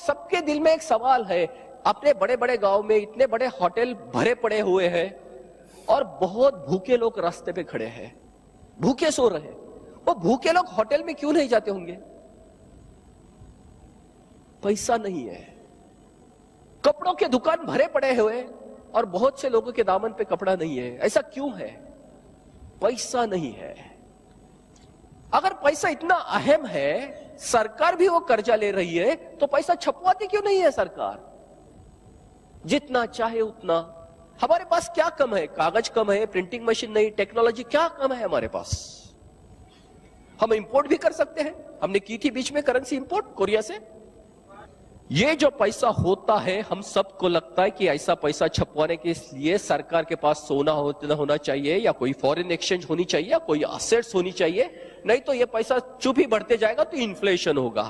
सबके दिल में एक सवाल है, अपने बड़े बड़े गांव में इतने बड़े होटल भरे पड़े हुए हैं और बहुत भूखे लोग रास्ते पे खड़े हैं, भूखे सो रहे हैं। वो भूखे लोग होटल में क्यों नहीं जाते होंगे? पैसा नहीं है। कपड़ों के दुकान भरे पड़े हुए और बहुत से लोगों के दामन पे कपड़ा नहीं है। ऐसा क्यों है? पैसा नहीं है। अगर पैसा इतना अहम है, सरकार भी वो कर्जा ले रही है, तो पैसा छपवाती क्यों नहीं है सरकार? जितना चाहे उतना। हमारे पास क्या कम है? कागज कम है, प्रिंटिंग मशीन नहीं, टेक्नोलॉजी क्या कम है हमारे पास? हम इंपोर्ट भी कर सकते हैं। हमने की थी बीच में करेंसी इंपोर्ट कोरिया से। ये जो पैसा होता है, हम सबको लगता है कि ऐसा पैसा छपवाने के लिए सरकार के पास सोना होना चाहिए या कोई फॉरेन एक्सचेंज होनी चाहिए या कोई असेट्स होनी चाहिए, नहीं तो ये पैसा चुप ही बढ़ते जाएगा तो इन्फ्लेशन होगा।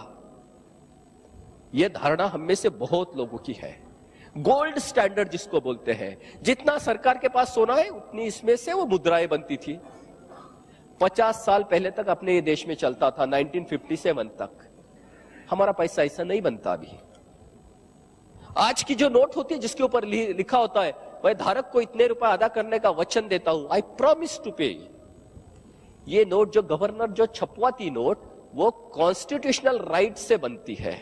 यह धारणा हम में से बहुत लोगों की है। गोल्ड स्टैंडर्ड जिसको बोलते हैं, जितना सरकार के पास सोना है उतनी इसमें से वो मुद्राएं बनती थी। 50 साल पहले तक अपने ये देश में चलता था, 1957 तक। हमारा पैसा ऐसा नहीं बनता अभी। आज की जो नोट होती है जिसके ऊपर लिखा होता है, वह धारक को इतने रुपए अदा करने का वचन देता हूं, आई प्रॉमिस टू पे। ये नोट जो गवर्नर जो छपवाती नोट, वो कॉन्स्टिट्यूशनल राइट से बनती है।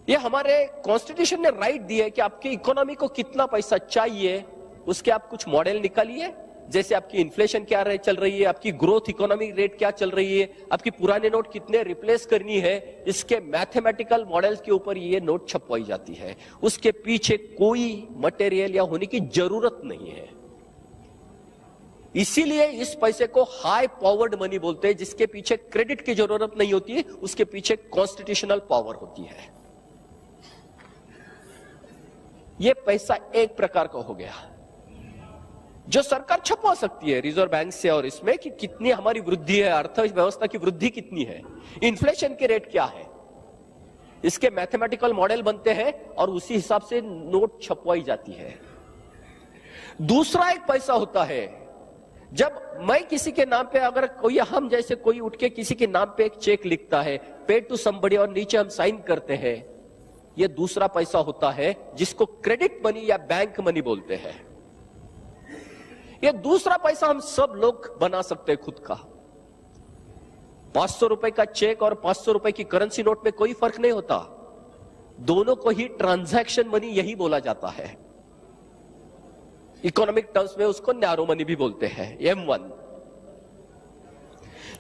ये हमारे कॉन्स्टिट्यूशन ने राइट दी है कि आपकी इकोनॉमी को कितना पैसा चाहिए, उसके आप कुछ मॉडल निकालिए। जैसे आपकी इन्फ्लेशन क्या चल रही है, आपकी ग्रोथ इकोनॉमी रेट क्या चल रही है, आपकी पुराने नोट कितने रिप्लेस करनी है, इसके मैथमेटिकल मॉडल्स के ऊपर ये नोट छपवाई जाती है। उसके पीछे कोई मटेरियल या होने की जरूरत नहीं है। इसीलिए इस पैसे को हाई पावर्ड मनी बोलते हैं, जिसके पीछे क्रेडिट की जरूरत नहीं होती है, उसके पीछे कॉन्स्टिट्यूशनल पावर होती है। यह पैसा एक प्रकार का हो गया जो सरकार छपवा सकती है रिजर्व बैंक से, और इसमें कि कितनी हमारी वृद्धि है, अर्थव्यवस्था की वृद्धि कितनी है, इन्फ्लेशन के रेट क्या है, इसके मैथमेटिकल मॉडल बनते हैं और उसी हिसाब से नोट छपवाई जाती है। दूसरा एक पैसा होता है, जब मैं किसी के नाम पे, अगर कोई हम जैसे कोई उठ के किसी के नाम पे एक चेक लिखता है, पेड टू समबडी, और नीचे हम साइन करते हैं, यह दूसरा पैसा होता है जिसको क्रेडिट मनी या बैंक मनी बोलते हैं। ये दूसरा पैसा हम सब लोग बना सकते हैं खुद का। 500 रुपए का चेक और 500 रुपए की करेंसी नोट में कोई फर्क नहीं होता, दोनों को ही ट्रांजैक्शन मनी यही बोला जाता है। इकोनॉमिक टर्म्स में उसको नैरो मनी भी बोलते हैं, M1।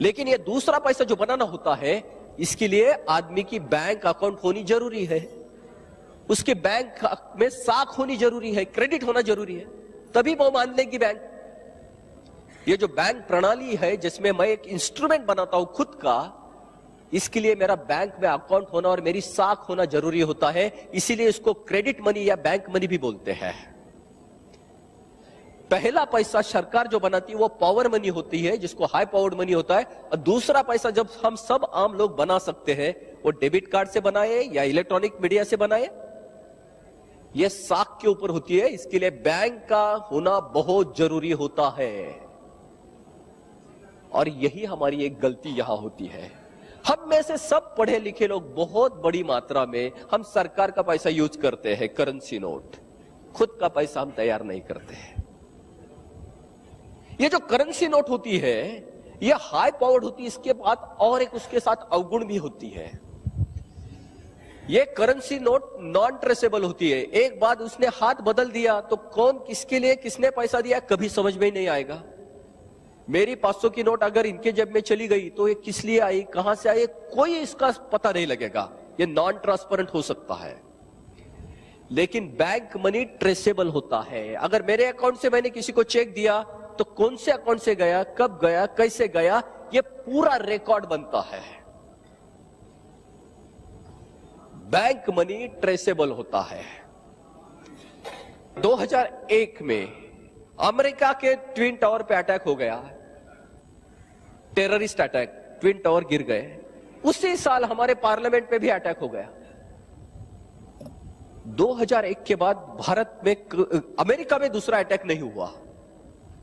लेकिन ये दूसरा पैसा जो बनाना होता है, इसके लिए आदमी की बैंक अकाउंट होनी जरूरी है, उसके बैंक में साख होनी जरूरी है, क्रेडिट होना जरूरी है, तभी वो मान लेगी बैंक। ये जो बैंक प्रणाली है जिसमें मैं एक इंस्ट्रूमेंट बनाता हूं खुद का, इसके लिए मेरा बैंक में अकाउंट होना और मेरी साख होना जरूरी होता है। इसीलिए इसको क्रेडिट मनी या बैंक मनी भी बोलते हैं। पहला पैसा सरकार जो बनाती है वो पावर मनी होती है, जिसको हाई पावर्ड मनी होता है। और दूसरा पैसा जब हम सब आम लोग बना सकते हैं, वो डेबिट कार्ड से बनाए या इलेक्ट्रॉनिक मीडिया से बनाए, ये साख के ऊपर होती है। इसके लिए बैंक का होना बहुत जरूरी होता है। और यही हमारी एक गलती यहां होती है। हम में से सब पढ़े लिखे लोग बहुत बड़ी मात्रा में हम सरकार का पैसा यूज करते हैं, करेंसी नोट, खुद का पैसा हम तैयार नहीं करते हैं। ये जो करेंसी नोट होती है, ये हाई पावर्ड होती है। इसके बाद और एक उसके साथ अवगुण भी होती है। ये करेंसी नोट नॉन ट्रेसेबल होती है। एक बार उसने हाथ बदल दिया तो कौन किसके लिए किसने पैसा दिया कभी समझ में ही नहीं आएगा। मेरी 500 की नोट अगर इनके जेब में चली गई तो ये किस लिए आई, कहां से आई, कोई इसका पता नहीं लगेगा। ये नॉन ट्रांसपेरेंट हो सकता है। लेकिन बैंक मनी ट्रेसेबल होता है। अगर मेरे अकाउंट से मैंने किसी को चेक दिया तो कौन से अकाउंट से गया, कब गया, कैसे गया, ये पूरा रिकॉर्ड बनता है। बैंक मनी ट्रेसेबल होता है। 2001 में अमेरिका के ट्विन टावर पे अटैक हो गया, टेररिस्ट अटैक, ट्विन टावर गिर गए। उसी साल हमारे पार्लियामेंट पे भी अटैक हो गया। 2001 के बाद भारत में, अमेरिका में दूसरा अटैक नहीं हुआ,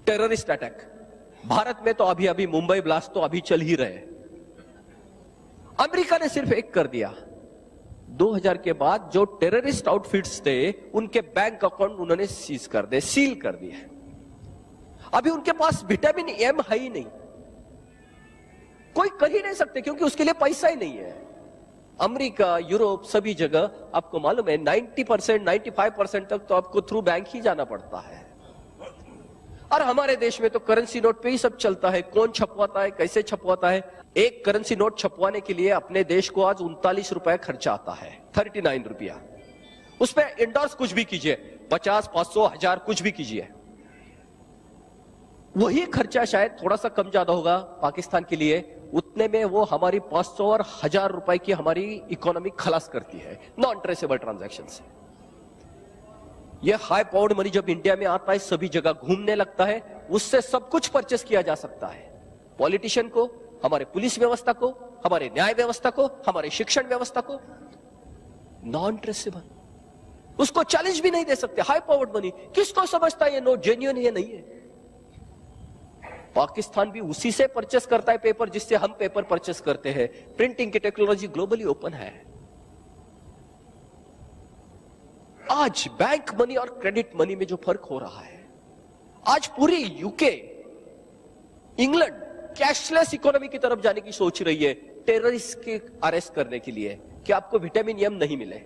टेररिस्ट अटैक। भारत में तो अभी अभी मुंबई ब्लास्ट तो अभी चल ही रहे। अमेरिका ने सिर्फ एक कर दिया। 2000 के बाद जो टेररिस्ट आउटफिट्स थे उनके बैंक अकाउंट उन्होंने सील कर दिए। अभी उनके पास विटामिन एम है ही नहीं, कोई कर ही नहीं सकते क्योंकि उसके लिए पैसा ही नहीं है। अमेरिका, यूरोप, सभी जगह आपको मालूम है 90% 95% तक तो आपको थ्रू बैंक ही जाना पड़ता है। और हमारे देश में तो करेंसी नोट पे ही सब चलता है। कौन छपवाता है, कैसे छपवाता है। एक करेंसी नोट छपवाने के लिए अपने देश को आज 39 रुपए खर्चा आता है, 39 रुपया। उस पर इंडोर्स कुछ भी कीजिए, 50, 500, 1000 कुछ भी कीजिए, वही खर्चा शायद थोड़ा सा कम ज्यादा होगा पाकिस्तान के लिए, उतने में वो हमारी 500 और 1000 रुपए की हमारी इकोनॉमी खलास करती है नॉन ट्रेसेबल ट्रांजैक्शन से। ये हाई पावर्ड मनी जब इंडिया में आता है सभी जगह घूमने लगता है, उससे सब कुछ परचेस किया जा सकता है। पॉलिटिशियन को, हमारे पुलिस व्यवस्था को, हमारे न्याय व्यवस्था को, हमारे शिक्षण व्यवस्था को। नॉन ट्रेसेबल, उसको चैलेंज भी नहीं दे सकते। हाई पावर्ड मनी किसको समझता है ये नोट जेन्युइन है नहीं है। पाकिस्तान भी उसी से परचेस करता है पेपर जिससे हम पेपर परचेस करते हैं। प्रिंटिंग की टेक्नोलॉजी ग्लोबली ओपन है। आज बैंक मनी और क्रेडिट मनी में जो फर्क हो रहा है, आज पूरी यूके, इंग्लैंड कैशलेस इकोनॉमी की तरफ जाने की सोच रही है टेररिस्ट के अरेस्ट करने के लिए कि आपको विटामिन एम नहीं मिले।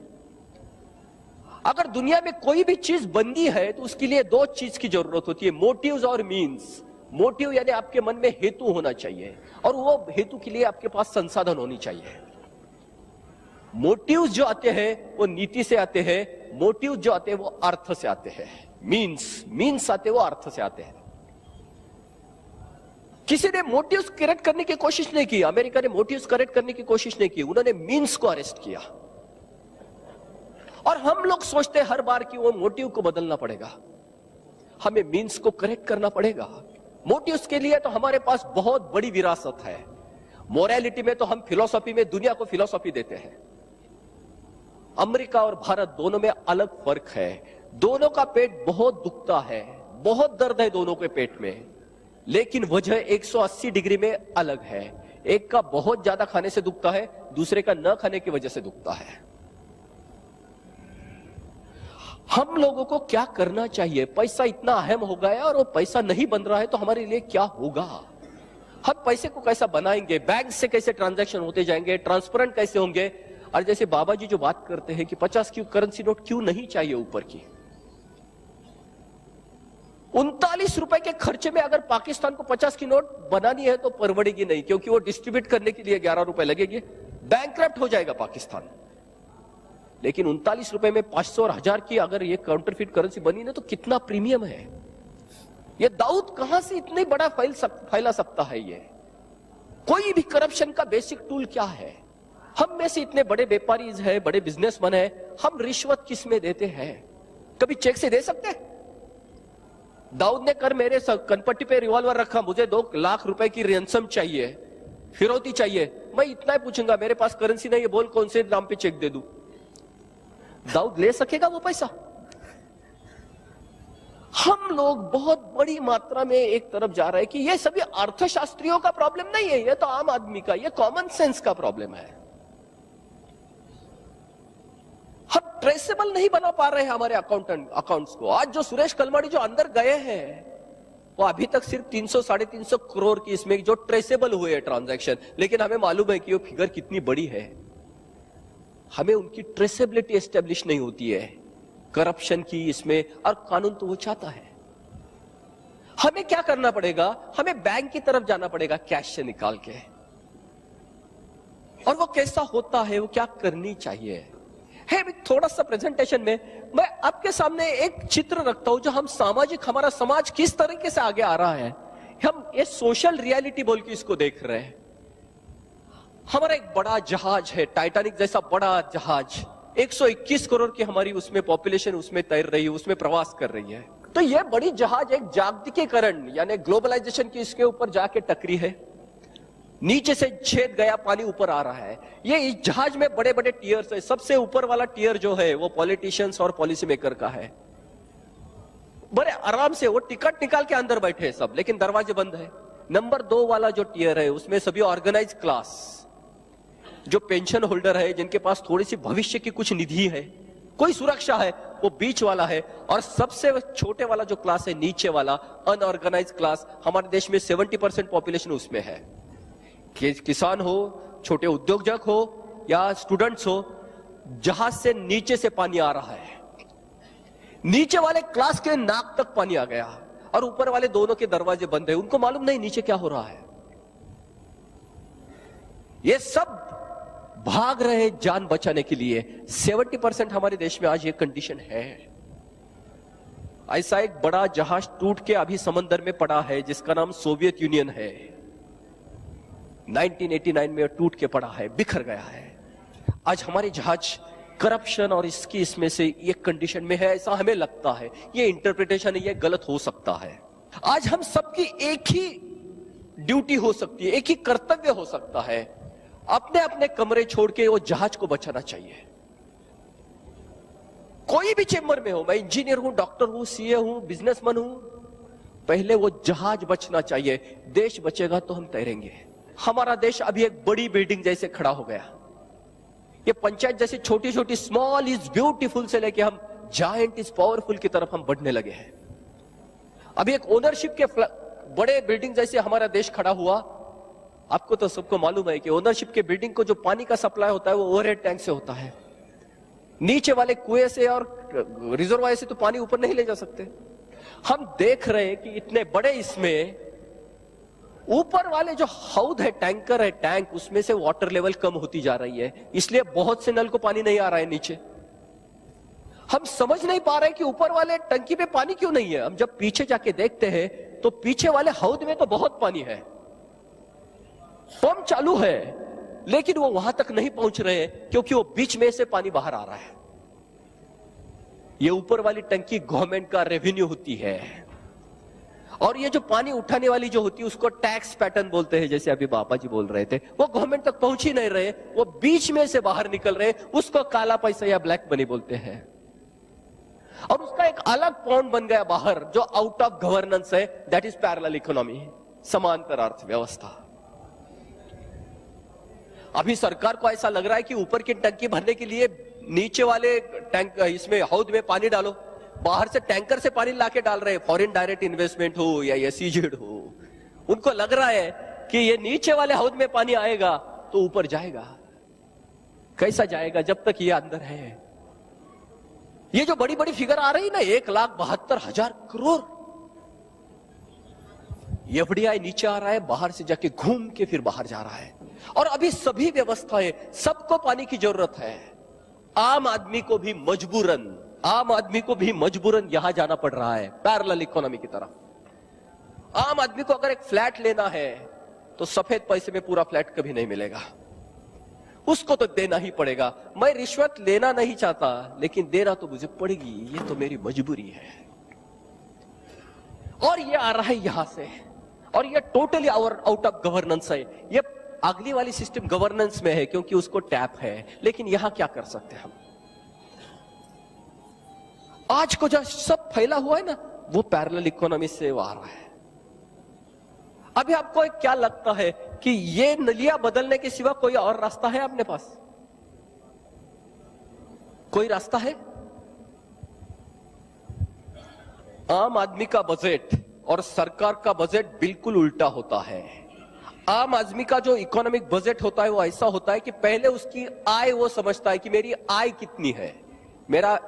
अगर दुनिया में कोई भी चीज बनती है तो उसके लिए दो चीज की जरूरत होती है, मोटिव्स और मीन्स। मोटिव यानी आपके मन में हेतु होना चाहिए और वो हेतु के लिए आपके पास संसाधन होनी चाहिए। मोटिव्स जो आते हैं वो नीति से आते हैं, मोटिव जो आते हैं वो अर्थ से आते हैं। मीन्स आते हैं वो अर्थ से आते हैं। किसी ने मोटिव्स करेक्ट करने की कोशिश नहीं की, अमेरिका ने मोटिव्स करेक्ट करने की कोशिश नहीं की, उन्होंने मीन्स को अरेस्ट किया। और हम लोग सोचते हर बार कि वो मोटिव को बदलना पड़ेगा, हमें मीन्स को करेक्ट करना पड़ेगा। मोटिव्स के लिए तो हमारे पास बहुत बड़ी विरासत है। मोरालिटी में तो हम फिलॉसफी में दुनिया को फिलॉसफी देते हैं। अमेरिका और भारत दोनों में अलग फर्क है। दोनों का पेट बहुत दुखता है, बहुत दर्द है दोनों के पेट में, लेकिन वजह 180 डिग्री में अलग है। एक का बहुत ज्यादा खाने से दुखता है, दूसरे का न खाने की वजह से दुखता है। हम लोगों को क्या करना चाहिए? पैसा इतना अहम हो गया है और वो पैसा नहीं बन रहा है तो हमारे लिए क्या होगा? हम पैसे को कैसा बनाएंगे? बैंक से कैसे ट्रांजैक्शन होते जाएंगे? ट्रांसपेरेंट कैसे होंगे? और जैसे बाबा जी जो बात करते हैं कि 50 की करेंसी नोट क्यों नहीं चाहिए ऊपर की, 39 रुपए के खर्चे में अगर पाकिस्तान को 50 की नोट बनानी है तो परवड़ेगी नहीं, क्योंकि वो डिस्ट्रीब्यूट करने के लिए 11 रुपए लगेंगे, बैंकक्रप्ट हो जाएगा पाकिस्तान। लेकिन 39 रुपए में 500 और 1000 की अगर ये काउंटरफिट करेंसी बनी ना तो कितना प्रीमियम है। ये दाऊद कहां से इतने बड़ा फैला सकता है? ये कोई भी करप्शन का बेसिक टूल क्या है? हम में से इतने बड़े व्यापारी है, बड़े बिजनेसमैन है, हम रिश्वत किस में देते हैं? कभी चेक से दे सकते हैं? दाऊद ने कर मेरे कनपट्टी पे रिवॉल्वर रखा, मुझे 2 लाख रुपए की रेंसम चाहिए, फिरौती चाहिए, मैं इतना ही पूछूंगा मेरे पास करेंसी नहीं है, बोल कौन से नाम पे चेक दे दूं? दाऊद ले सकेगा वो पैसा? हम लोग बहुत बड़ी मात्रा में एक तरफ जा रहे हैं कि ये सभी अर्थशास्त्रियों का प्रॉब्लम नहीं है, ये तो आम आदमी का, ये कॉमन सेंस का प्रॉब्लम है। हम ट्रेसेबल नहीं बना पा रहे हैं हमारे अकाउंट्स को। आज जो सुरेश कलमाड़ी जो अंदर गए हैं वो अभी तक सिर्फ 300-350 करोड़ की इसमें जो ट्रेसेबल हुए हैं ट्रांजैक्शन, लेकिन हमें मालूम है कि वो फिगर कितनी बड़ी है। हमें उनकी ट्रेसेबिलिटी एस्टेब्लिश नहीं होती है करप्शन की इसमें, और कानून तो वो चाहता है। हमें क्या करना पड़ेगा? हमें बैंक की तरफ जाना पड़ेगा कैश से निकाल के। और वो कैसा होता है, वो क्या करनी चाहिए है? थोड़ा सा प्रेजेंटेशन में मैं आपके सामने एक चित्र रखता हूं जो हम हमारा समाज किस तरीके से आगे आ रहा है। हम ये सोशल रियलिटी बोल के इसको देख रहे हैं। हमारा एक बड़ा जहाज है, टाइटैनिक जैसा बड़ा जहाज, 121 करोड़ की हमारी उसमें पॉपुलेशन उसमें तैर रही है, उसमें प्रवास कर रही है। तो ये बड़ी जहाज एक जागतिकीकरण यानी ग्लोबलाइजेशन की इसके ऊपर जाके टकरी है। नीचे से छेद गया, पानी ऊपर आ रहा है। ये इस जहाज में बड़े बड़े टियर्स है। सबसे ऊपर वाला टियर जो है वो पॉलिटिशियंस और पॉलिसी मेकर का है। बड़े आराम से वो टिकट निकाल के अंदर बैठे हैं सब, लेकिन दरवाजे बंद है। नंबर 2 वाला जो टियर है उसमें सभी ऑर्गेनाइज क्लास, जो पेंशन होल्डर है, जिनके पास थोड़ी सी भविष्य की कुछ निधि है, कोई सुरक्षा है, वो बीच वाला है। और सबसे छोटे वाला जो क्लास है, नीचे वाला अनऑर्गेनाइज क्लास, हमारे देश में 70% पॉपुलेशन उसमें है। किसान हो, छोटे उद्योजक हो या स्टूडेंट्स हो, जहाज से नीचे से पानी आ रहा है, नीचे वाले क्लास के नाक तक पानी आ गया और ऊपर वाले दोनों के दरवाजे बंद है, उनको मालूम नहीं नीचे क्या हो रहा है। ये सब भाग रहे जान बचाने के लिए। 70% हमारे देश में आज ये कंडीशन है। ऐसा एक बड़ा जहाज टूट के अभी समंदर में पड़ा है जिसका नाम सोवियत यूनियन है। 1989 में टूट के पड़ा है, बिखर गया है। आज हमारे जहाज करप्शन और इसमें से ये कंडीशन में है, ऐसा हमें लगता है। ये इंटरप्रिटेशन है, ये गलत हो सकता है। आज हम सबकी एक ही ड्यूटी हो सकती है, एक ही कर्तव्य हो सकता है, अपने अपने कमरे छोड़ के वो जहाज को बचाना चाहिए। कोई भी चेंबर में हो, मैं इंजीनियर हूं, डॉक्टर हूं, सीए हूं, बिजनेसमैन हूं, पहले वो जहाज बचना चाहिए। देश बचेगा तो हम तैरेंगे। हमारा देश अभी एक बड़ी बिल्डिंग जैसे खड़ा हो गया। ये पंचायत जैसी छोटी छोटी, स्मॉल इज ब्यूटीफुल से लेके हम जायंट इज पावरफुल की तरफ हम बढ़ने लगे हैं। अभी एक ओनरशिप के बड़े बिल्डिंग जैसे हमारा देश खड़ा हुआ। आपको तो सबको मालूम है कि ओनरशिप के बिल्डिंग को जो पानी का सप्लाई होता है वो ओवरहेड टैंक से होता है। नीचे वाले कुएं से और रिजर्वायर से तो पानी ऊपर नहीं ले जा सकते। हम देख रहे हैं कि इतने बड़े इसमें ऊपर वाले जो हौद है, टैंकर है, टैंक, उसमें से वाटर लेवल कम होती जा रही है, इसलिए बहुत से नल को पानी नहीं आ रहा है नीचे। हम समझ नहीं पा रहे कि ऊपर वाले टंकी में पानी क्यों नहीं है। हम जब पीछे जाके देखते हैं तो पीछे वाले हौद में तो बहुत पानी है, पंप चालू है, लेकिन वो वहां तक नहीं पहुंच रहे क्योंकि वो बीच में से पानी बाहर आ रहा है। ये ऊपर वाली टंकी गवर्नमेंट का रेवेन्यू होती है और ये जो पानी उठाने वाली जो होती है उसको टैक्स पैटर्न बोलते हैं, जैसे अभी बाबा जी बोल रहे थे। वो गवर्नमेंट तक पहुंच ही नहीं रहे, वो बीच में से बाहर निकल रहे, उसको काला पैसा या ब्लैक मनी बोलते हैं। और उसका एक अलग पॉइंट बन गया बाहर जो आउट ऑफ गवर्नेंस है, दैट इज पैरेलल इकोनॉमी, समांतर अर्थव्यवस्था। अभी सरकार को ऐसा लग रहा है कि ऊपर की टंकी भरने के लिए नीचे वाले टैंक इसमें हौद में पानी डालो, बाहर से टैंकर से पानी लाके डाल रहे हैं। फॉरेन डायरेक्ट इन्वेस्टमेंट हो या एसईजेड हो, उनको लग रहा है कि ये नीचे वाले हौद में पानी आएगा तो ऊपर जाएगा। कैसा जाएगा जब तक ये अंदर है। ये जो बड़ी बड़ी फिगर आ रही ना, 1,72,000 करोड़, एफडीआई नीचे आ रहा है, बाहर से जाके घूम के फिर बाहर जा रहा है। और अभी सभी व्यवस्थाएं, सबको पानी की जरूरत है। आम आदमी को भी मजबूरन यहां जाना पड़ रहा है पैरेलल इकोनॉमी की तरफ। आम आदमी को अगर एक फ्लैट लेना है तो सफेद पैसे में पूरा फ्लैट कभी नहीं मिलेगा, उसको तो देना ही पड़ेगा। मैं रिश्वत लेना नहीं चाहता, लेकिन देना तो मुझे पड़ेगी, ये तो मेरी मजबूरी है। और ये आ रहा है यहां से, और ये टोटली आउट ऑफ गवर्नेंस है। ये अगली वाली सिस्टम गवर्नेंस में है क्योंकि उसको टैप है, लेकिन यहां क्या कर सकते हैं हम। आज को जो सब फैला हुआ है ना, वो पैरेलल इकोनॉमी से आ रहा है। अभी आपको क्या लगता है कि ये नलियां बदलने के सिवा कोई और रास्ता है अपने पास? कोई रास्ता है? आम आदमी का बजट और सरकार का बजट बिल्कुल उल्टा होता है। आम आदमी का जो इकोनॉमिक बजट होता है वो ऐसा होता है कि पहले उसकी आय वो समझता है कि मेरी आय कितनी है, मेरा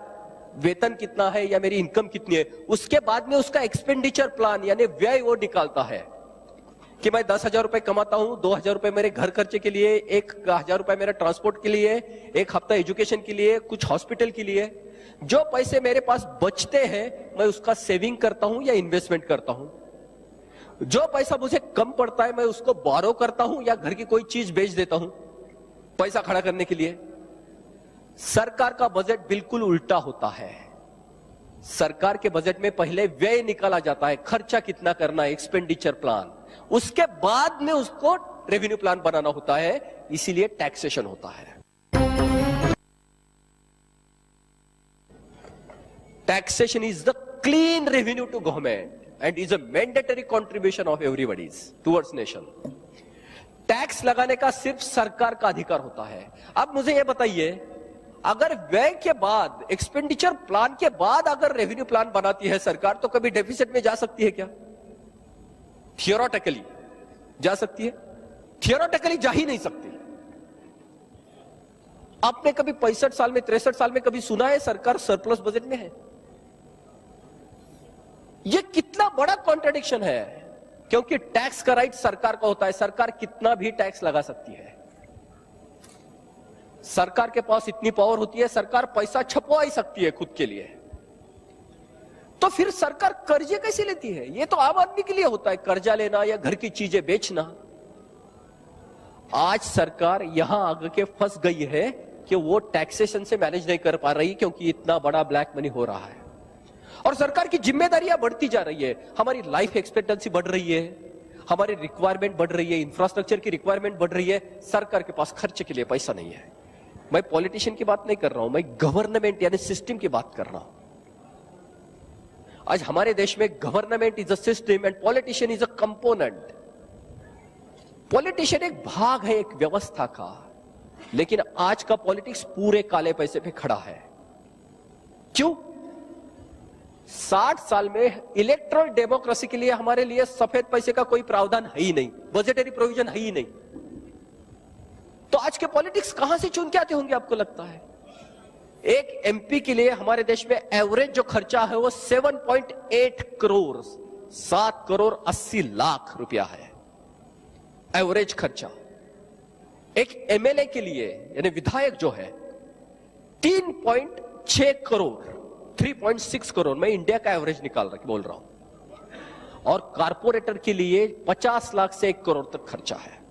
वेतन कितना है या मेरी इनकम कितनी है। उसके बाद में उसका एक्सपेंडिचर प्लान यानी व्यय वो निकालता है कि मैं 10,000 रुपए कमाता हूं, 2,000 रुपए मेरे घर खर्चे के लिए, 1,000 रुपए मेरे ट्रांसपोर्ट के लिए, एक हफ्ता एजुकेशन के लिए, कुछ हॉस्पिटल के लिए। जो पैसे मेरे पास बचते हैं मैं उसका सेविंग करता हूं या इन्वेस्टमेंट करता हूं। जो पैसा मुझे कम पड़ता है मैं उसको बोरो करता हूं या घर की कोई चीज बेच देता हूं पैसा खड़ा करने के लिए। सरकार का बजट बिल्कुल उल्टा होता है। सरकार के बजट में पहले व्यय निकाला जाता है, खर्चा कितना करना है, एक्सपेंडिचर प्लान, उसके बाद में उसको रेवेन्यू प्लान बनाना होता है, इसीलिए टैक्सेशन होता है। Taxation is the clean revenue to government and is a mandatory contribution of everybody's towards nation. Tax लगाने का सिर्फ सरकार का अधिकार होता है। अब मुझे यह बताइए, अगर व्यय के बाद, एक्सपेंडिचर प्लान के बाद अगर रेवेन्यू प्लान बनाती है सरकार, तो कभी डेफिसिट में जा सकती है क्या? थियोरेटिकली जा सकती है? थियोरेटिकली जा ही नहीं सकती। आपने कभी 65 साल में, 63 साल में कभी सुना है सरकार सरप्लस बजट में है? यह कितना बड़ा कॉन्ट्रडिक्शन है, क्योंकि टैक्स का राइट सरकार का होता है। सरकार कितना भी टैक्स लगा सकती है, सरकार के पास इतनी पावर होती है, सरकार पैसा छपवा ही सकती है खुद के लिए। तो फिर सरकार कर्जे कैसे लेती है? यह तो आम आदमी के लिए होता है, कर्जा लेना या घर की चीजें बेचना। आज सरकार यहां आगे के फंस गई है कि वो टैक्सेशन से मैनेज नहीं कर पा रही, क्योंकि इतना बड़ा ब्लैक मनी हो रहा है और सरकार की जिम्मेदारियां बढ़ती जा रही है। हमारी लाइफ एक्सपेक्टेंसी बढ़ रही है, हमारी रिक्वायरमेंट बढ़ रही है, इंफ्रास्ट्रक्चर की रिक्वायरमेंट बढ़ रही है, सरकार के पास खर्चे के लिए पैसा नहीं है। मैं पॉलिटिशियन की बात नहीं कर रहा हूं, मैं गवर्नमेंट यानी सिस्टम की बात कर रहा हूं। आज हमारे देश में government is a system and politician is a component. Politician एक भाग है एक व्यवस्था का, लेकिन आज का पॉलिटिक्स पूरे काले पैसे पे खड़ा है। क्यों? 60 साल में इलेक्ट्रल डेमोक्रेसी के लिए हमारे लिए सफेद पैसे का कोई प्रावधान है ही नहीं, बजटरी प्रोविजन है ही नहीं। तो आज के पॉलिटिक्स कहां से चुन के आते होंगे आपको लगता है? एक एमपी के लिए हमारे देश में एवरेज जो खर्चा है वो 7.8 करोड़, 7 करोड़ 80 लाख रुपया है एवरेज खर्चा। एक एमएलए के लिए यानी विधायक जो है 3.6 करोड़, 3.6 करोड़, मैं इंडिया का एवरेज निकाल रहा बोल रहा हूं। और कारपोरेटर के लिए 50 लाख से 1 करोड़ तक खर्चा है।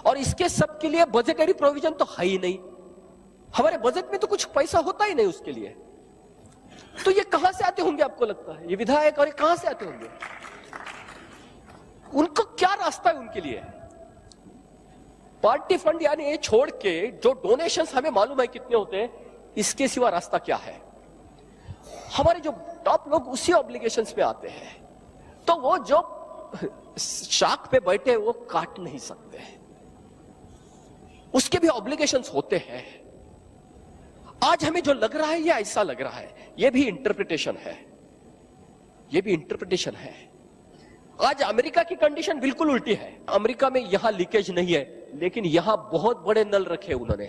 और इसके सब के लिए बजटरी प्रोविजन तो है ही नहीं। हमारे बजट में तो कुछ पैसा होता ही नहीं उसके लिए। तो ये कहां से आते होंगे आपको लगता है, ये विधायक? और ये कहां से आते होंगे? उनको क्या रास्ता है उनके लिए? पार्टी फंड यानी ये छोड़ के जो डोनेशंस हमें मालूम है कितने होते हैं, इसके सिवा रास्ता क्या है? हमारे जो टॉप लोग उसी ऑब्लिगेशंस में आते हैं, तो वो जो शाख पे बैठे वो काट नहीं सकते, उसके भी ऑब्लिगेशंस होते हैं। आज हमें जो लग रहा है ये ऐसा लग रहा है, ये भी इंटरप्रिटेशन है, ये भी इंटरप्रिटेशन है। आज अमेरिका की कंडीशन बिल्कुल उल्टी है। अमेरिका में यहां लीकेज नहीं है, लेकिन यहां बहुत बड़े नल रखे उन्होंने,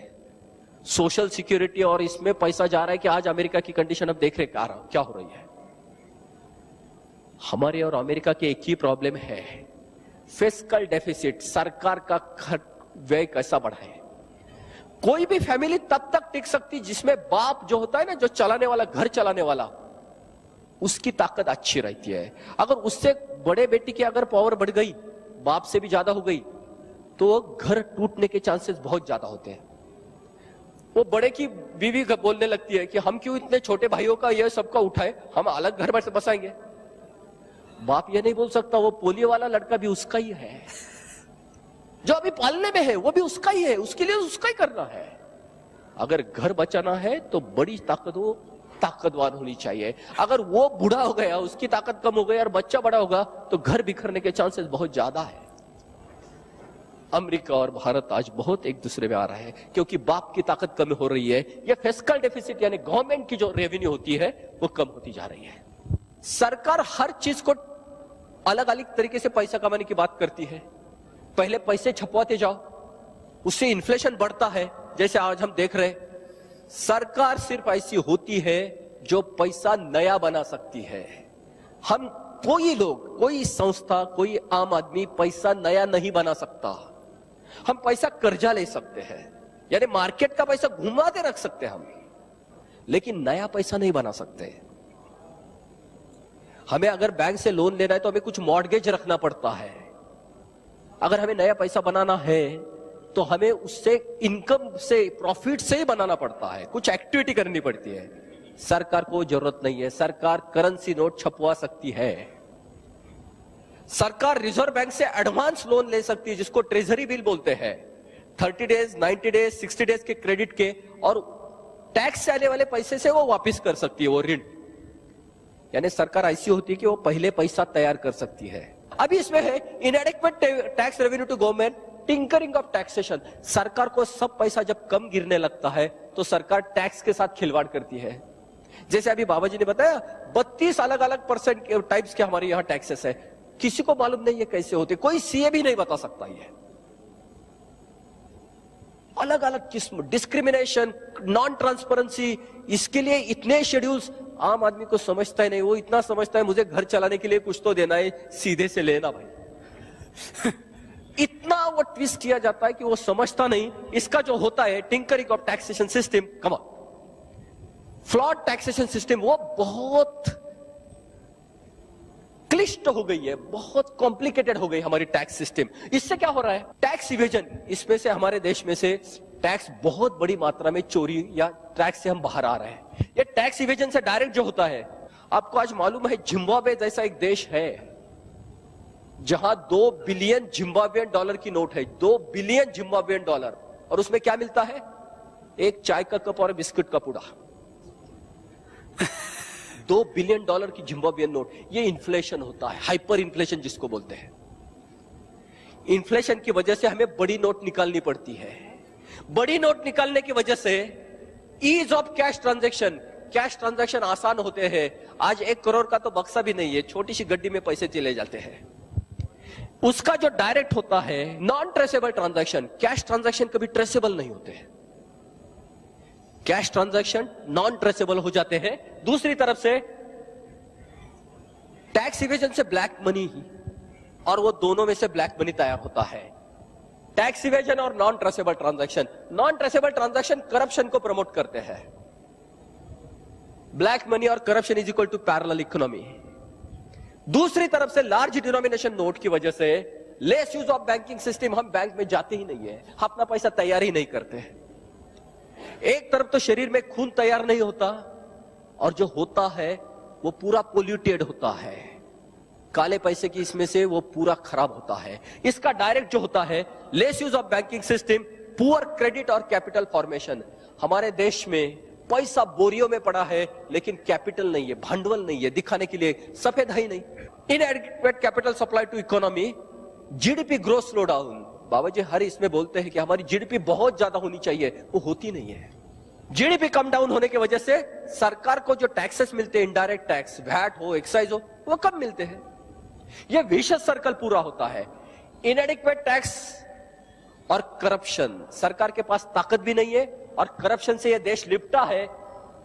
सोशल सिक्योरिटी, और इसमें पैसा जा रहा है कि आज अमेरिका की कंडीशन अब देख रहे क्या हो रही है। हमारे और अमेरिका के एक ही प्रॉब्लम है, फिस्कल डेफिसिट, सरकार का व्यय कैसा बढ़ाए। कोई भी फैमिली तब तक टिक सकती जिसमें बाप जो होता है ना, जो चलाने वाला, घर चलाने वाला, उसकी ताकत अच्छी रहती है। अगर उससे बड़े बेटी की अगर पावर बढ़ गई, बाप से भी ज्यादा हो गई, तो घर टूटने के चांसेस बहुत ज्यादा होते हैं। वो बड़े की बीवी बोलने लगती है कि हम क्यों इतने छोटे भाइयों का ये सबका उठाए, हम अलग घर में से बसाएंगे। बाप ये नहीं बोल सकता, वो पोलियो वाला लड़का भी उसका ही है, जो अभी पालने में है वो भी उसका ही है, उसके लिए उसका ही करना है। अगर घर बचाना है तो बड़ी ताकत हो, ताकतवान होनी चाहिए। अगर वो बूढ़ा हो गया, उसकी ताकत कम हो गई और बच्चा बड़ा होगा, तो घर बिखरने के चांसेस बहुत ज्यादा है। अमेरिका और भारत आज बहुत एक दूसरे में आ रहा है, क्योंकि बाप की ताकत कम हो रही है। यह फिस्कल डेफिसिट यानी गवर्नमेंट की जो रेवेन्यू होती है वो कम होती जा रही है। सरकार हर चीज को अलग अलग तरीके से पैसा कमाने की बात करती है। पहले पैसे छपवाते जाओ, उससे इन्फ्लेशन बढ़ता है, जैसे आज हम देख रहे। सरकार सिर्फ ऐसी होती है जो पैसा नया बना सकती है। हम कोई लोग, कोई संस्था, कोई आम आदमी पैसा नया नहीं बना सकता। हम पैसा कर्जा ले सकते हैं, यानी मार्केट का पैसा घुमाते रख सकते हैं हम, लेकिन नया पैसा नहीं बना सकते। हमें अगर बैंक से लोन लेना है तो हमें कुछ मॉर्गेज रखना पड़ता है। अगर हमें नया पैसा बनाना है तो हमें उससे इनकम से, प्रॉफिट से ही बनाना पड़ता है, कुछ एक्टिविटी करनी पड़ती है। सरकार को जरूरत नहीं है, सरकार करेंसी नोट छपवा सकती है। सरकार रिजर्व बैंक से एडवांस लोन ले सकती है, जिसको ट्रेजरी बिल बोलते हैं, 30 डेज, 90 डेज, 60 डेज के क्रेडिट के, और टैक्स से आने वाले पैसे से वो वापस कर सकती है वो ऋण। यानी सरकार ऐसी होती है कि वो पहले पैसा तैयार कर सकती है। अभी इसमें है inadequate tax revenue to government, tinkering of taxation. सरकार को सब पैसा जब कम गिरने लगता है तो सरकार टैक्स के साथ खिलवाड़ करती है। जैसे अभी बाबा जी ने बताया 32 अलग अलग परसेंट टाइप्स के हमारे यहां टैक्सेस है। किसी को मालूम नहीं है कैसे होते, कोई सीए भी नहीं बता सकता। ये अलग अलग किस्म, डिस्क्रिमिनेशन, नॉन ट्रांसपेरेंसी, इसके लिए इतने शेड्यूल्स आम आदमी को समझता ही नहीं। वो इतना समझता है मुझे घर चलाने के लिए कुछ तो देना है, सीधे से लेना भाई। इतना वो ट्विस्ट किया जाता है कि वो समझता नहीं। इसका जो होता है tinkering of taxation system, come on, flawed taxation system, वो बहुत क्लिष्ट हो गई है, बहुत कॉम्प्लिकेटेड हो गई हमारी टैक्स सिस्टम। इससे क्या हो रहा है? टैक्स इवेजन, इसमें से हमारे देश में से टैक्स बहुत बड़ी मात्रा में चोरी या टैक्स से हम बाहर आ रहे हैं। ये टैक्स इवेजन से डायरेक्ट जो होता है, आपको आज मालूम है जिम्बाब्वे जैसा एक देश है जहां 2 बिलियन जिम्बाब्वियन डॉलर की नोट है, 2 बिलियन जिम्बाब्वियन डॉलर, और उसमें क्या मिलता है? एक चाय का कप और बिस्कुट का पुड़ा। 2 बिलियन डॉलर की जिम्बाब्वियन नोट। ये इन्फ्लेशन होता है, हाइपर इन्फ्लेशन जिसको बोलते हैं। इन्फ्लेशन की वजह से हमें बड़ी नोट निकालनी पड़ती है। बड़ी नोट निकालने की वजह से ease of cash transaction, cash transaction आसान होते हैं। आज 1 करोड़ का तो बक्सा भी नहीं है, छोटी सी गड्डी में पैसे चले जाते हैं। उसका जो डायरेक्ट होता है non traceable transaction, cash transaction कभी ट्रेसेबल नहीं होते हैं। कैश ट्रांजैक्शन नॉन ट्रेसेबल हो जाते हैं। दूसरी तरफ से टैक्स इवेजन से ब्लैक मनी ही, और वो दोनों में से ब्लैक मनी तैयार होता है। टैक्स इवेजन और non traceable transaction. Non traceable transaction corruption को प्रमोट करते हैं। ब्लैक मनी और corruption is equal to parallel economy. दूसरी तरफ से लार्ज डिनोमिनेशन नोट की वजह से less use of banking system, हम बैंक में जाते ही नहीं है, अपना पैसा तैयार ही नहीं करते। एक तरफ तो शरीर में खून तैयार नहीं होता, और जो होता है वो पूरा पोल्यूटेड होता है, काले पैसे की इसमें से वो पूरा खराब होता है। इसका डायरेक्ट जो होता है less use of banking system, poor credit और कैपिटल फॉर्मेशन। हमारे देश में पैसा बोरियों में पड़ा है लेकिन कैपिटल नहीं है, भांडवल नहीं है, दिखाने के लिए सफेद है ही नहीं। Inadequate capital supply to economy, GDP growth slow down. Baba ji हर इसमें बोलते हैं कि हमारी जीडीपी बहुत ज्यादा होनी चाहिए, वो होती नहीं है। जीडीपी कम डाउन होने की वजह से सरकार को जो टैक्सेस मिलते हैं, इनडायरेक्ट टैक्स, वैट हो, एक्साइज हो, वो कम मिलते हैं। ये विशेष सर्कल पूरा होता है। इनएडिक्वेट टैक्स और करप्शन, सरकार के पास ताकत भी नहीं है और करप्शन से ये देश लिपटा है।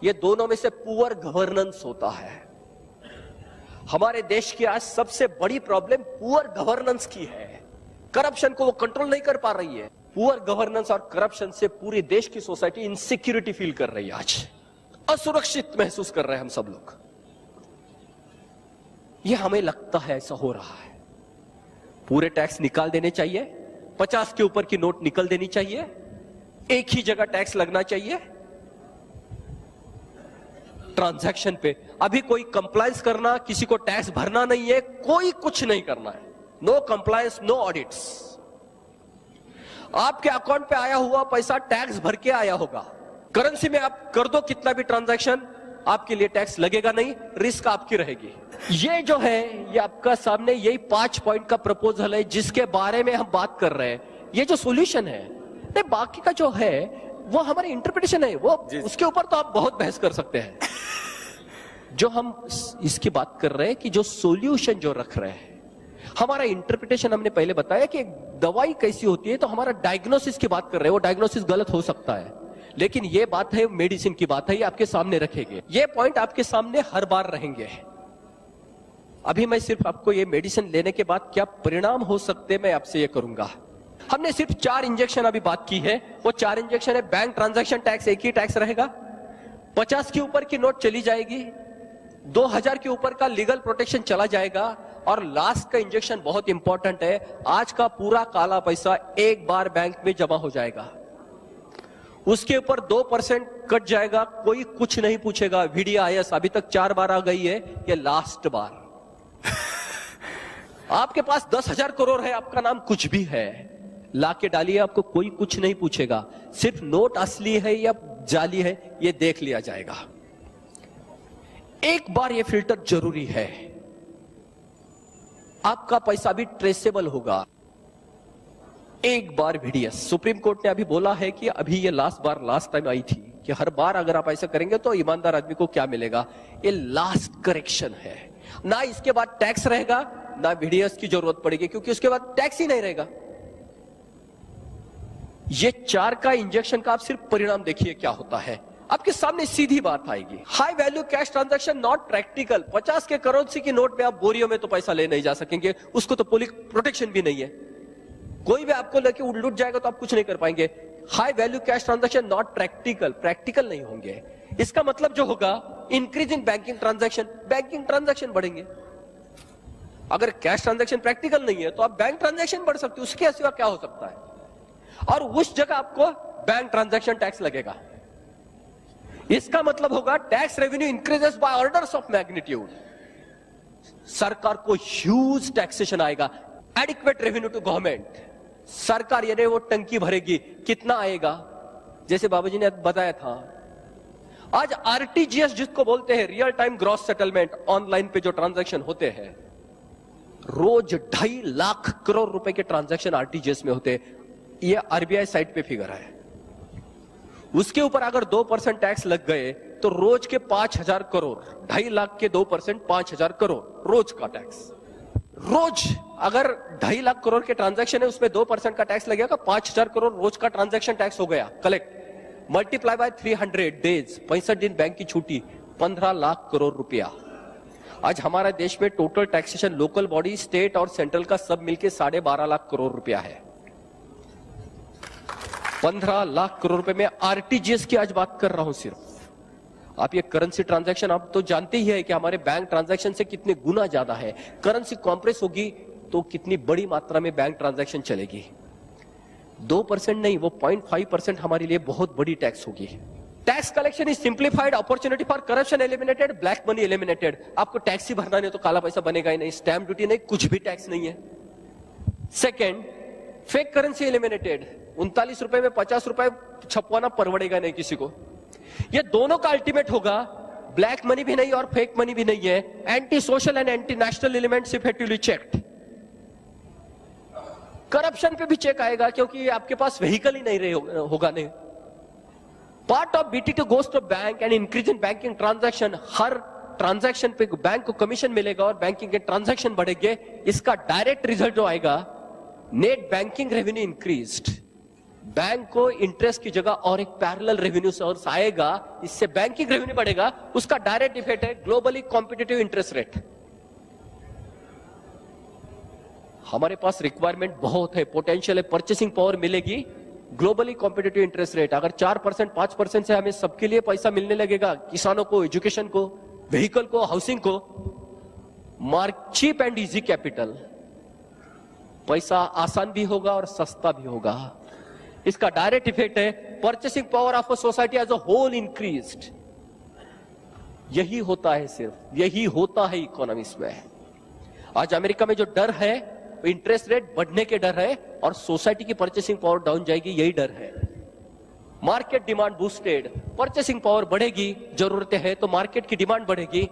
ये दोनों में से पुअर गवर्नेंस होता है। हमारे देश की आज सबसे बड़ी प्रॉब्लम पुअर गवर्नेंस की है। करप्शन को वो कंट्रोल नहीं कर पा रही है। पुअर गवर्नेंस और करप्शन से पूरी देश की सोसाइटी इनसिक्योरिटी फील कर रही है, आज असुरक्षित महसूस कर रहे हैं हम सब लोग। ये हमें लगता है ऐसा हो रहा है। पूरे टैक्स निकाल देने चाहिए, 50 के ऊपर की नोट निकल देनी चाहिए, एक ही जगह टैक्स लगना चाहिए ट्रांजैक्शन पे। अभी कोई कंप्लायंस करना, किसी को टैक्स भरना नहीं है, कोई कुछ नहीं करना है। No compliance, no audits. आपके अकाउंट पे आया हुआ पैसा टैक्स भर के आया होगा। करेंसी में आप कर दो कितना भी ट्रांजैक्शन, आपके लिए टैक्स लगेगा नहीं, रिस्क आपकी रहेगी। ये जो है, ये आपका सामने यही 5 पॉइंट का प्रपोजल है जिसके बारे में हम बात कर रहे हैं। ये जो सॉल्यूशन है, नहीं बाकी का जो है वो हमारी इंटरप्रिटेशन है, वो उसके ऊपर तो आप बहुत बहस कर सकते हैं। जो हम इसकी बात कर रहे हैं कि जो सॉल्यूशन जो रख रहे हैं, हमारा इंटरप्रिटेशन, हमने पहले बताया कि दवाई कैसी होती है, तो हमारा डायग्नोसिस की बात कर रहे हैं। वो डायग्नोसिस गलत हो सकता है, लेकिन ये बात है मेडिसिन की बात है, ये आपके सामने रखेंगे। ये पॉइंट आपके सामने हर बार रहेंगे। अभी मैं सिर्फ आपको ये मेडिसिन लेने के बाद क्या परिणाम हो सकते मैं आपसे ये करूंगा। हमने सिर्फ 4 इंजेक्शन अभी बात की है। वो 4 इंजेक्शन है। बैंक ट्रांजैक्शन टैक्स एक ही टैक्स रहेगा, 50 के ऊपर की नोट चली जाएगी, 2000 के ऊपर का लीगल प्रोटेक्शन चला जाएगा, और लास्ट का इंजेक्शन बहुत इंपॉर्टेंट है, आज का पूरा काला पैसा एक बार बैंक में जमा हो जाएगा, उसके ऊपर 2% कट जाएगा, कोई कुछ नहीं पूछेगा। VDIS अभी तक 4 बार आ गई है, ये लास्ट बार। आपके पास 10,000 करोड़ है, आपका नाम कुछ भी है, लाके डालिए, आपको कोई कुछ नहीं पूछेगा। सिर्फ नोट असली है या जाली है ये देख लिया जाएगा। एक बार ये फिल्टर जरूरी है। आपका पैसा भी ट्रेसेबल होगा। एक बार VDS सुप्रीम कोर्ट ने अभी बोला है कि अभी ये लास्ट टाइम आई थी कि हर बार अगर आप ऐसा करेंगे तो ईमानदार आदमी को क्या मिलेगा। ये लास्ट करेक्शन है, ना इसके बाद टैक्स रहेगा ना VDS की जरूरत पड़ेगी, क्योंकि उसके बाद टैक्स ही नहीं रहेगा। ये 4 का इंजेक्शन का आप सिर्फ परिणाम देखिए क्या होता है, आपके सामने सीधी बात आएगी। High value cash transaction not practical. 50 के करेंसी की नोट में आप बोरियों में तो पैसा ले नहीं जा सकेंगे, उसको तो पुलिस प्रोटेक्शन भी नहीं है, कोई भी आपको लेके लूट जाएगा तो आप कुछ नहीं कर पाएंगे। High value cash transaction not practical नहीं होंगे। इसका मतलब जो होगा इंक्रीज इन बैंकिंग ट्रांजैक्शन बढ़ेंगे। अगर कैश ट्रांजैक्शन प्रैक्टिकल नहीं है तो आप बैंक ट्रांजैक्शन बढ़ सकते हो, उसके सिवा क्या हो सकता है। और उस जगह आपको बैंक ट्रांजैक्शन टैक्स लगेगा। इसका मतलब होगा tax revenue increases by orders of magnitude. सरकार को ह्यूज टैक्सेशन आएगा। Adequate revenue to government. सरकार यानी वो टंकी भरेगी, कितना आएगा, जैसे बाबूजी ने बताया था। आज RTGS जिसको बोलते हैं real time gross settlement, online पे जो ट्रांजैक्शन होते हैं, रोज 2.5 लाख करोड़ रुपए के ट्रांजैक्शन RTGS में होते हैं। ये RBI साइट पे फिगर है। उसके ऊपर अगर 2% टैक्स लग गए तो रोज के 5,000 करोड़, 2.5 लाख के 2% 5,000 करोड़ रोज का टैक्स। रोज अगर 2.5 लाख करोड़ के ट्रांजैक्शन है उसमें 2% का टैक्स लगेगा, 5,000 करोड़ रोज का ट्रांजैक्शन टैक्स हो गया कलेक्ट। मल्टीप्लाई बाय 300 डेज, 65 दिन बैंक की छुट्टी, 15 लाख करोड़ रुपया। आज हमारे देश में total taxation local body, state और सेंट्रल का सब मिलके 12.5 लाख करोड़ रुपया है। 15 लाख करोड़ रुपए में RTGS की आज बात कर रहा हूं सिर्फ। आप ये करेंसी ट्रांजैक्शन आप तो जानते ही है कि हमारे बैंक ट्रांजैक्शन से कितने गुना ज्यादा है। करेंसी कॉम्प्रेस होगी तो कितनी बड़ी मात्रा में बैंक ट्रांजैक्शन चलेगी। 2% नहीं, वो 0.5% हमारे लिए बहुत बड़ी टैक्स होगी। Tax collection is simplified, opportunity for corruption eliminated, black money eliminated. आपको टैक्स ही भरना नहीं तो काला पैसा बनेगा ही नहीं, स्टैंप ड्यूटी नहीं, कुछ भी टैक्स नहीं है। Second, fake currency eliminated. 39 रुपए में 50 रुपए छपवाना परवड़ेगा नहीं किसी को। ये दोनों का अल्टीमेट होगा, ब्लैक मनी भी नहीं और फेक मनी भी नहीं है। Anti social and anti national elements effectively checked. Corruption पे भी चेक आएगा क्योंकि आपके पास व्हीकल ही नहीं रहे होगा नहीं। Part of BT2 goes to bank and increase in banking transaction. हर ट्रांजैक्शन पे बैंक को कमीशन मिलेगा और बैंकिंग के ट्रांजैक्शन बढ़ेंगे। इसका डायरेक्ट रिजल्ट जो आएगा, net banking revenue increased. Bank को इंटरेस्ट की जगह और एक पैरेलल रेवेन्यू सोर्स आएगा, इससे बैंकिंग रेवेन्यू बढ़ेगा। उसका डायरेक्ट इफेक्ट है ग्लोबली कॉम्पिटिटिव इंटरेस्ट रेट। हमारे पास रिक्वायरमेंट बहुत है, पोटेंशियल है, परचेसिंग पावर मिलेगी। ग्लोबली कॉम्पिटिटिव इंटरेस्ट रेट अगर 4% 5% से हमें सबके लिए पैसा मिलने लगेगा, किसानों को, एजुकेशन को, व्हीकल को, हाउसिंग को, चीप एंड इजी कैपिटल, पैसा आसान भी होगा और सस्ता भी होगा। इसका डायरेक्ट इफेक्ट है purchasing power of a society as a whole increased. यही होता है, सिर्फ यही होता है इकोनॉमिक्स में। आज अमेरिका में जो डर है इंटरेस्ट रेट बढ़ने के डर है और सोसाइटी की परचेसिंग पावर डाउन जाएगी, यही डर है। Market demand boosted, purchasing power बढ़ेगी, जरूरतें हैं तो मार्केट की डिमांड बढ़ेगी।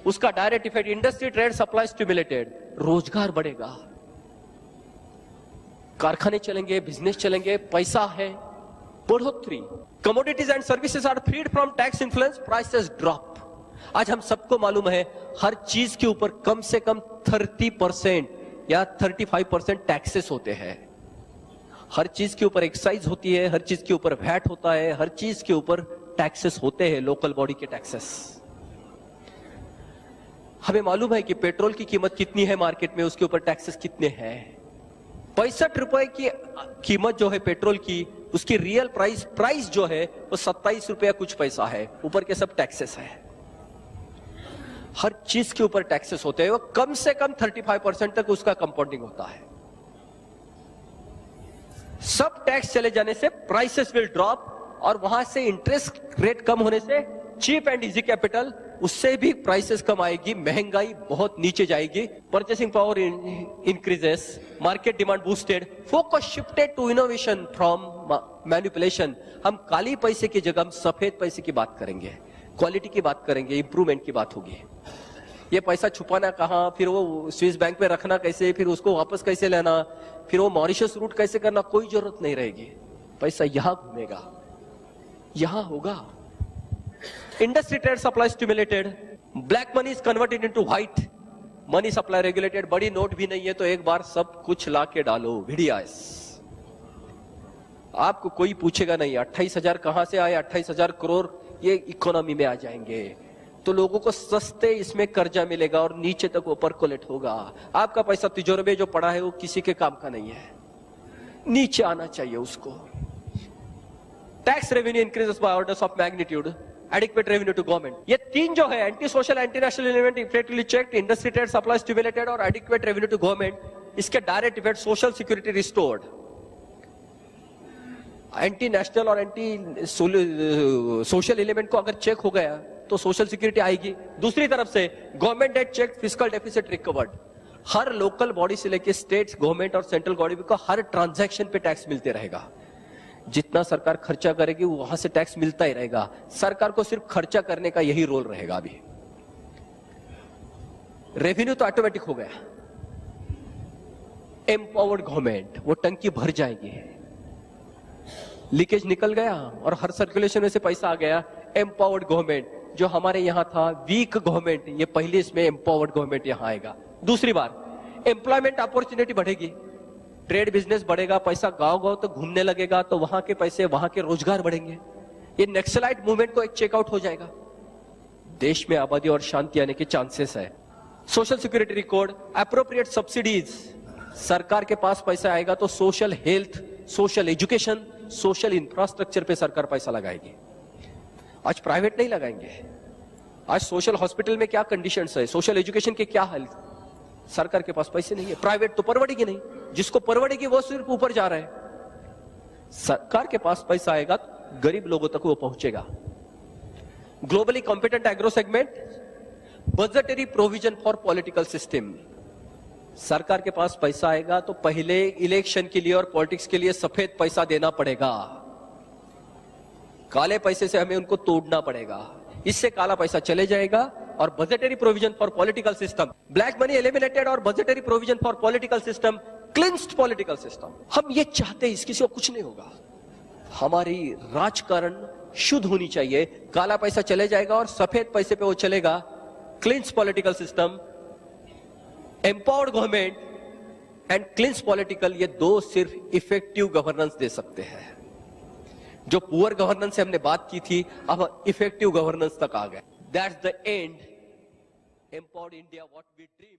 उसका direct effect industry trade supply stimulated, रोजगार बढ़ेगा, कारखाने चलेंगे, बिजनेस चलेंगे, पैसा है, बढ़ोतरी। Commodities and services are freed from tax influence, prices drop. आज हम सबको मालूम है हर चीज के ऊपर कम से कम 30% या 35% टैक्सेस होते हैं। हर चीज के ऊपर एक्साइज होती है, हर चीज के ऊपर वैट होता है, हर चीज के ऊपर टैक्सेस होते हैं, लोकल बॉडी के टैक्सेस। हमें मालूम है कि पेट्रोल की कीमत कितनी है मार्केट में, उसके ऊपर टैक्सेस कितने हैं। 65 रुपए की कीमत जो है पेट्रोल की, उसकी रियल प्राइस जो है वो 27 रुपया कुछ पैसा है, ऊपर के सब टैक्सेस है। हर चीज के ऊपर टैक्सेस होते हैं, वो कम से कम 35% तक उसका कंपाउंडिंग होता है। सब टैक्स चले जाने से प्राइसेस विल ड्रॉप और वहां से इंटरेस्ट रेट कम होने से चीप एंड इजी कैपिटल, उससे भी प्राइसेस कम आएगी, महंगाई बहुत नीचे जाएगी, purchasing power increases, market demand boosted, focus shifted to innovation from manipulation. हम काली पैसे की जगह हम सफेद पैसे की बात करेंगे, क्वालिटी की बात करेंगे, इंप्रूवमेंट की बात होगी। ये पैसा छुपाना कहाँ, फिर वो स्विस बैंक में रखना कैसे, फिर उसको वापस कैसे लेना, फिर वो मॉरिशस रूट कैसे करना, कोई जरूरत नहीं रहेगी। पैसा यहां घूमेगा, यहां होगा। Industry trade supply stimulated, black money is converted into white money supply regulated. बड़ी नोट भी नहीं है तो एक बार सब कुछ ला के डालो, वीडियास। आपको कोई पूछेगा नहीं 28,000 कहां से आए, 28,000 करोड़ ये इकोनॉमी में आ जाएंगे, तो लोगों को सस्ते इसमें कर्जा मिलेगा और नीचे तक वो परकोलेट होगा। आपका पैसा तिजोरी में जो पड़ा है वो किसी के काम का नहीं है, नीचे आना चाहिए उसको। Tax revenue increases by orders of magnitude, adequate revenue to government. ये तीन जो है, anti social, anti national element effectively checked, industry trade supply stimulated और एडिक्वेट रेवेन्यू टू गवर्नमेंट, इसके direct effect social security restored. Anti national और anti social element को अगर check हो गया तो सोशल सिक्योरिटी आएगी। दूसरी तरफ से government debt check, fiscal deficit recovered. हर लोकल बॉडी से लेकर स्टेट्स, गवर्नमेंट और सेंट्रल बॉडी को हर ट्रांजैक्शन पे टैक्स मिलते रहेगा। जितना सरकार खर्चा करेगी वहां से टैक्स मिलता ही रहेगा। सरकार को सिर्फ खर्चा करने का यही रोल रहेगा। अभी रेवेन्यू तो ऑटोमेटिक हो गया। एम्पावर्ड गवर्नमेंट, वो टंकी भर जाएगी, लीकेज निकल गया और हर सर्कुलेशन में से पैसा आ गया। एम्पावर्ड गवर्नमेंट, जो हमारे यहां था वीक गवर्नमेंट, ये पहले इसमें एम्पावर्ड गवर्नमेंट यहां आएगा। दूसरी बार एम्प्लॉयमेंट अपॉर्चुनिटी बढ़ेगी, ट्रेड बिजनेस बढ़ेगा, पैसा गांव गांव तक घूमने लगेगा, तो वहां के पैसे, वहां के रोजगार बढ़ेंगे। ये नक्सलाइट मूवमेंट को एक चेकआउट हो जाएगा। देश में आबादी और शांति आने के चांसेस है। Social security record, appropriate subsidies, सरकार के पास पैसा आएगा तो social health, social education, social infrastructure पे सरकार पैसा लगाएगी। आज प्राइवेट नहीं लगाएंगे। आज सोशल हॉस्पिटल में क्या कंडीशंस है, सोशल एजुकेशन के क्या हाल, सरकार के पास पैसे नहीं है। प्राइवेट तो परवड़ेगी नहीं, जिसको परवड़ेगी वो सिर्फ ऊपर जा रहा है। सरकार के पास पैसा आएगा तो गरीब लोगों तक वो पहुंचेगा। Globally competent agro segment, budgetary provision for political system. सरकार के पास पैसा आएगा तो पहले इलेक्शन के लिए और पॉलिटिक्स के लिए सफेद पैसा देना पड़ेगा, काले पैसे से हमें उनको तोड़ना पड़ेगा। इससे काला पैसा चले जाएगा। और budgetary provision for political system, black money eliminated और budgetary provision for political system, cleansed political system. हम ये चाहते हैं, इसकी सिवा कुछ नहीं होगा। हमारी राजकारण शुद्ध होनी चाहिए, काला पैसा चले जाएगा और सफेद पैसे पे वो चलेगा। Clinched political system, empowered government and clinched political, ये दो सिर्फ इफेक्टिव गवर्नेंस दे सकते हैं। जो पुअर गवर्नेंस से हमने बात की थी, अब इफेक्टिव गवर्नेंस तक आ गए। That's the end, empowered India what we dream.